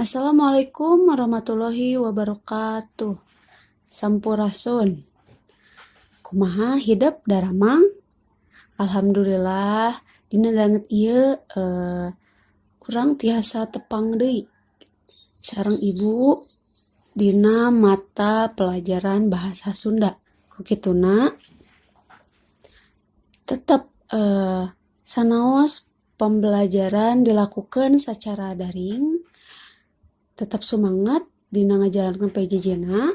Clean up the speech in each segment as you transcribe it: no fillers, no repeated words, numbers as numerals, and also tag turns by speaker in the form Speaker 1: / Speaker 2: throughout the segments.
Speaker 1: Assalamualaikum warahmatullahi wabarakatuh. Sampurasun. Kumaha hidup daramang? Alhamdulillah dina danget ieu urang tiasa tepang deui sareng ibu dina mata pelajaran bahasa Sunda. Kukituna tetep sanaos pembelajaran dilakukan secara daring, tetap semangat dina ngajalankeun PJJ-na.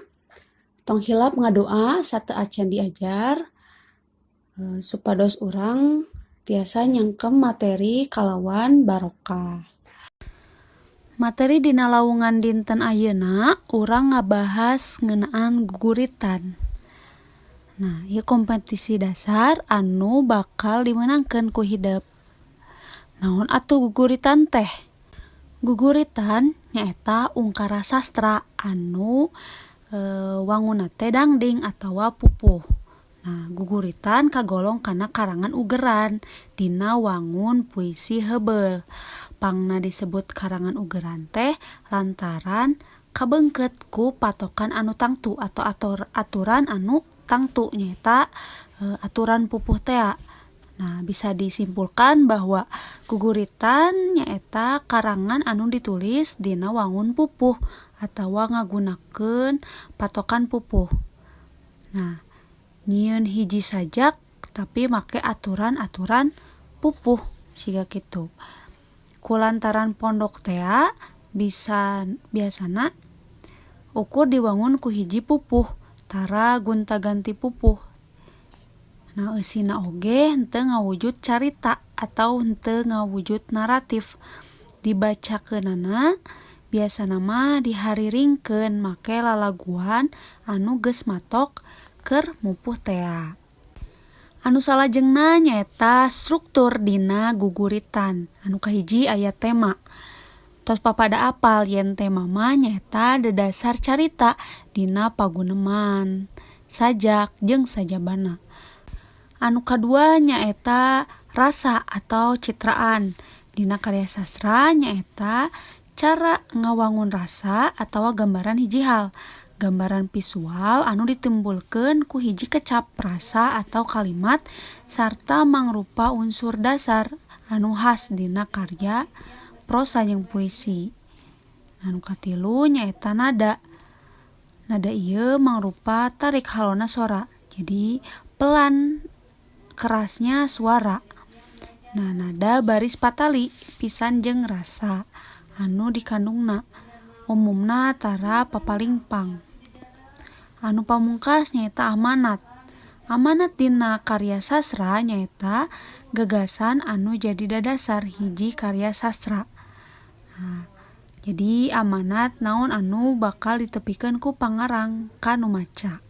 Speaker 1: Tong hilap ngadoa sateu acan diajar supados urang tiasa nyangkem materi kalawan barokah. Materi dina lawungan dinten ayeuna urang ngabahas ngeunaan guguritan. Nah, ieu kompetisi dasar anu bakal dimenangkeun ku hideup. Naon atuh guguritan teh? Guguritan nyaeta ungkara sastra anu wangunna teh dangding atawa pupuh. Nah, guguritan kagolong kana karangan ugeran dina wangun puisi heubeul. Pangna disebut karangan ugeran teh lantaran kabeungkeut ku patokan anu tangtu atau aturan anu tangtu nyaeta aturan pupuh tea. Nah, bisa disimpulkan bahwa guguritan nyaeta karangan anu ditulis dina wangun pupuh atawa ngagunakeun patokan pupuh. Nah, nyieun hiji sajak tapi make aturan-aturan pupuh siga kitu. Kulantaran pondok tea biasana ukur diwangun ku hiji pupuh tara gonta-ganti pupuh. Nah, eusina oge henteu ngawujud carita atau henteu ngawujud naratif. Dibacakeunana biasana mah dihariringkeun make lalaguan anu geus matok keur mupuh tea. Anu salajengna nyaeta struktur dina guguritan. Anu kahiji aya tema. Tos papada apal yen tema mah nyaeta dadasar carita dina paguneman, sajak jeung sajabana. Anu kadua nyaeta rasa atau citraan. Dina karya sastra nyaeta cara ngawangun rasa atawa gambaran hiji hal. Gambaran visual anu ditimbulkeun ku hiji kecap rasa atau kalimat sarta mangrupa unsur dasar anu khas dina karya prosa jeung puisi. Anu katilu nyaeta nada. Nada ieu mangrupa tarik halona sora. Jadi pelan kerasnya suara. Nah, nada baris patali pisan jeung rasa anu dikandungna. Umumna tara papalingpang. Anu pamungkas nyaeta amanat. Amanat dina karya sastra nyaeta gagasan anu jadi dadasar hiji karya sastra. Nah, jadi amanat naon anu bakal ditepikeun ku pangarang ka nu maca.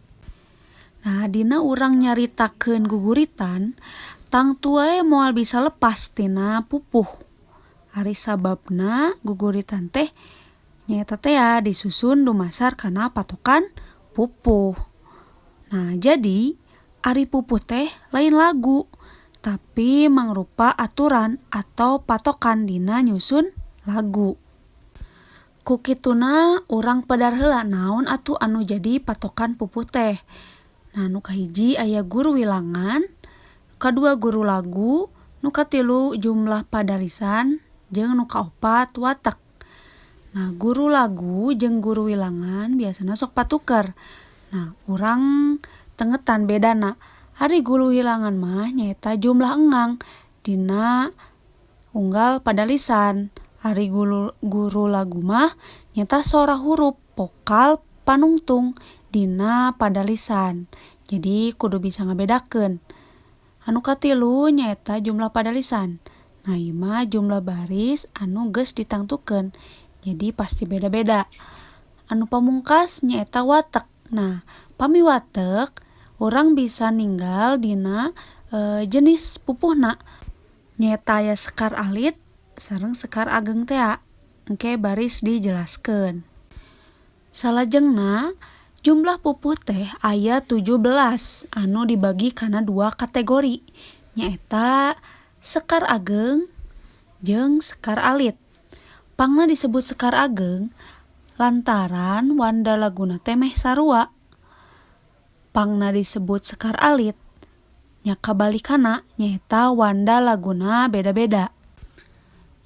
Speaker 1: Nah, dina urang nyaritakeun guguritan, tangtu wae moal bisa lepas tina pupuh. Ari sababna guguritan teh nyaeta tea disusun dumasar kana patokan pupuh. Nah, jadi ari pupuh teh lain lagu, tapi mangrupa aturan atau patokan dina nyusun lagu. Kukituna urang pedar heula naon atuh anu jadi patokan pupuh teh. Nah, nu kahiji aya guru wilangan, kadua guru lagu, nu katilu jumlah padalisan, jeung nu kaopat watek. Nah, guru lagu jeung guru wilangan biasana sok patuker. Nah, urang tengetan bedana. Ari guru wilangan mah nyaeta jumlah engang dina unggal padalisan. Ari guru lagu mah nyaeta sora huruf vokal panungtung dina padalisan. Jadi kudu bisa ngabedakeun. Anu katilu nyaeta jumlah padalisan. Nah, ieu mah jumlah baris anu geus ditangtukeun. Jadi pasti beda-beda. Anu pamungkas nyaeta watek. Nah, pami watek urang bisa ninggal dina jenis pupuhna. Nyaeta aya sekar alit sareng sekar ageng tea. Engke baris dijelaskeun. Salajengna jumlah pupuh teh aya 17 anu dibagi kana dua kategori. Nyaeta sekar ageng jeung sekar alit. Pangna disebut Sekar Ageng lantaran wanda laguna temeh sarua. Pangna disebut Sekar Alit nya kabalikana nyaeta wanda laguna beda-beda.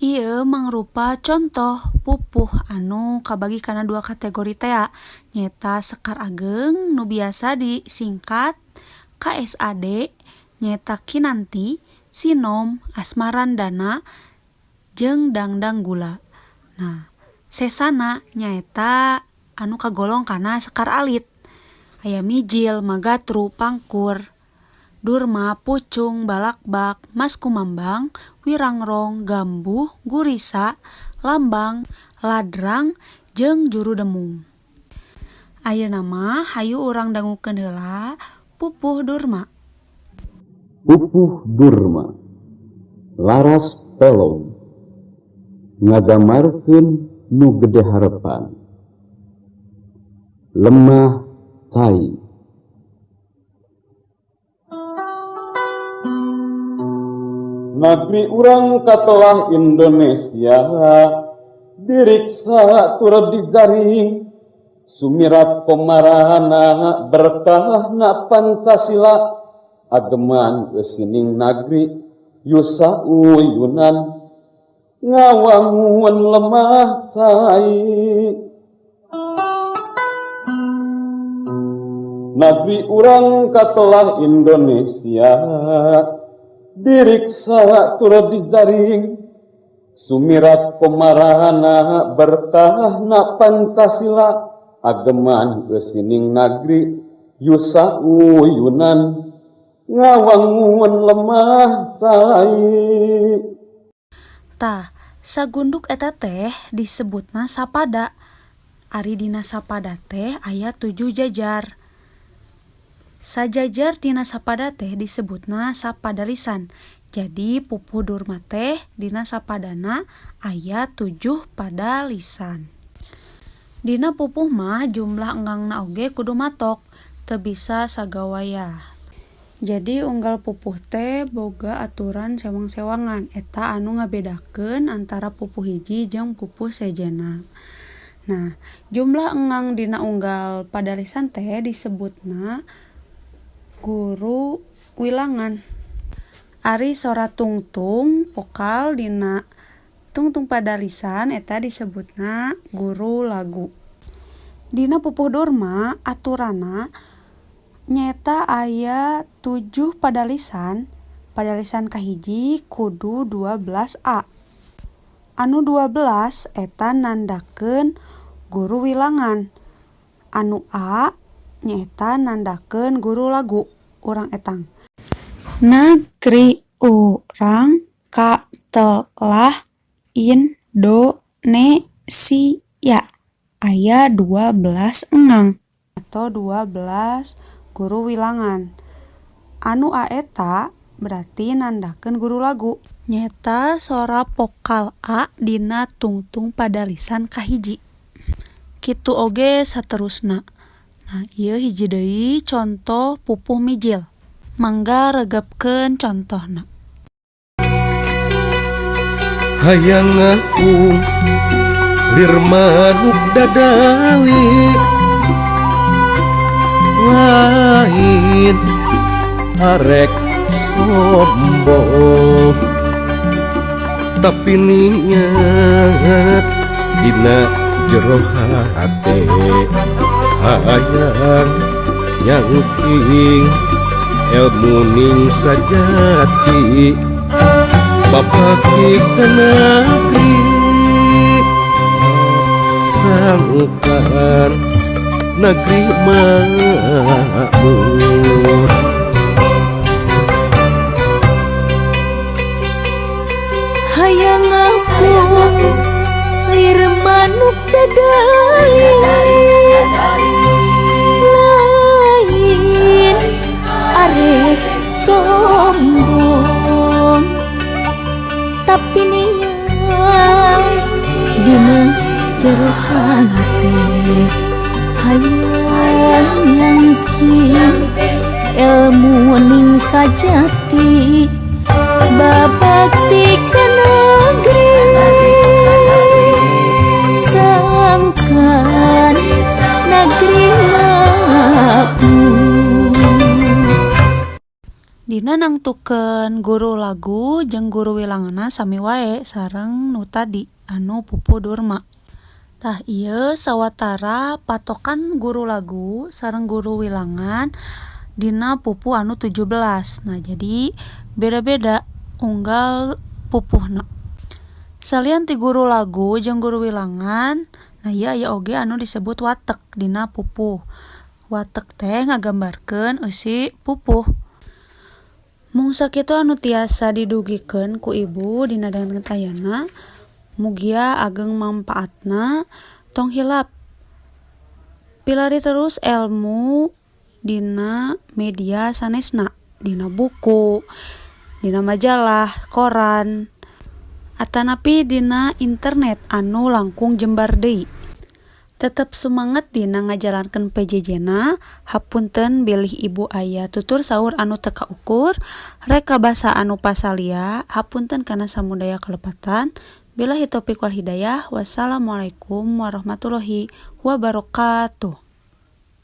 Speaker 1: Ieu mangrupa contoh pupuh anu kabagi kana dua kategori tea, nyaeta Sekar Ageng nu biasa disingkat KSAD nyaeta Kinanti, Sinom, Asmarandana, jeung Dangdang Gula. Nah, sesana nyaeta anu kagolong kana Sekar Alit. Aya Mijil, Magatru, Pangkur, Durma, Pucung, Balakbak, Mas Kumambang, Wirangrong, Gambuh, Gurisa, Lambang, Ladrang, jeung Juru Demung. Ayeuna mah hayu urang dangukeun heula pupuh Durma.
Speaker 2: Pupuh Durma laras pelong ngagamarkeun nu gede harepan, lemah cai. Negeri urang katelah Indonesia diriksa turut dijaring, sumirat komarana berkahna Pancasila, ageman eusining nagri yusa uyunan ngawangun lemah cai. Negeri urang katelah Indonesia diriksa turut dijaring, sumirat komarana berkahna Pancasila, ageman eusining nagri yusa uyunan ngawangun lemah cai.
Speaker 1: Tah, sagunduk eta teh disebutna sapada. Ari dina sapada teh aya 7 jajar. Sajajar dina sapada teh disebutna sapada lisan. Jadi pupuh Durma teh dina sapadana aya 7 pada lisan. Dina pupuh mah jumlah enggangna oge kudu matok, teu bisa sagawaya. Jadi unggal pupuh teh boga aturan sewang-sewangan, eta anu ngabedakeun antara pupuh hiji jeung pupuh sejena. Nah, jumlah engang dina unggal pada lisan teh disebutna guru wilangan. Ari sora tungtung vokal dina tungtung pada lisan eta disebutna guru lagu. Dina pupuh Durma aturana nyata aya 7 pada lisan kahiji kudu 12A. Anu 12 eta nandakeun guru wilangan. Anu A nyata nandakeun guru lagu. Urang etang. Negeri urang katelah Indonesia aya 12 engang atau 12 guru wilangan. Anu A eta berarti nandakeun guru lagu. Nyata sora vokal A dina tungtung pada lisan kahiji. Kitu oge saterusna. Nah, ieu hiji deui contoh pupuh Mijil. Mangga regepkeun contohna.
Speaker 3: Hayang aku lirmanuk dadali, lain arek sombong, tapi niat dina jero hate hayang nyangking ilmu ning sajati babaki ka negeri sangkan negeri makmur.
Speaker 4: Hayang aku lirmanuk dadali, lain arek sombong, tapi niat dina jero hate hayang nyangking ilmu ning sajati babakti ka negeri
Speaker 1: Dina nangtukeun guru lagu jeung guru wilanganna sami wae sareng nu tadi anu pupu Durma. Tah ieu sawatara patokan guru lagu sareng guru wilangan dina pupu anu 17. Nah jadi beda-beda unggal pupuhna. Salian ti guru lagu jeung guru wilangan, nah ieu aya oge anu disebut watek dina pupuh. Watek teh ngagambarkeun eusi pupuh. Mung sakitu anu tiasa didugikeun ku ibu dina dangan ayana, mugia ageng manfaatna tong hilap pilari terus ilmu dina media sanesna, dina buku, dina majalah, koran, atanapi dina internet anu langkung jembar deui. Tetep semangat dina ngajalankeun PJJ-na, hapunten bilih ibu aya tutur saur anu teu kaukur, rek kabasa anu pasalia, hapunten kana samudaya kalepatan. Billahi taufiq wal hidayah. Wassalamualaikum warahmatullahi wabarakatuh.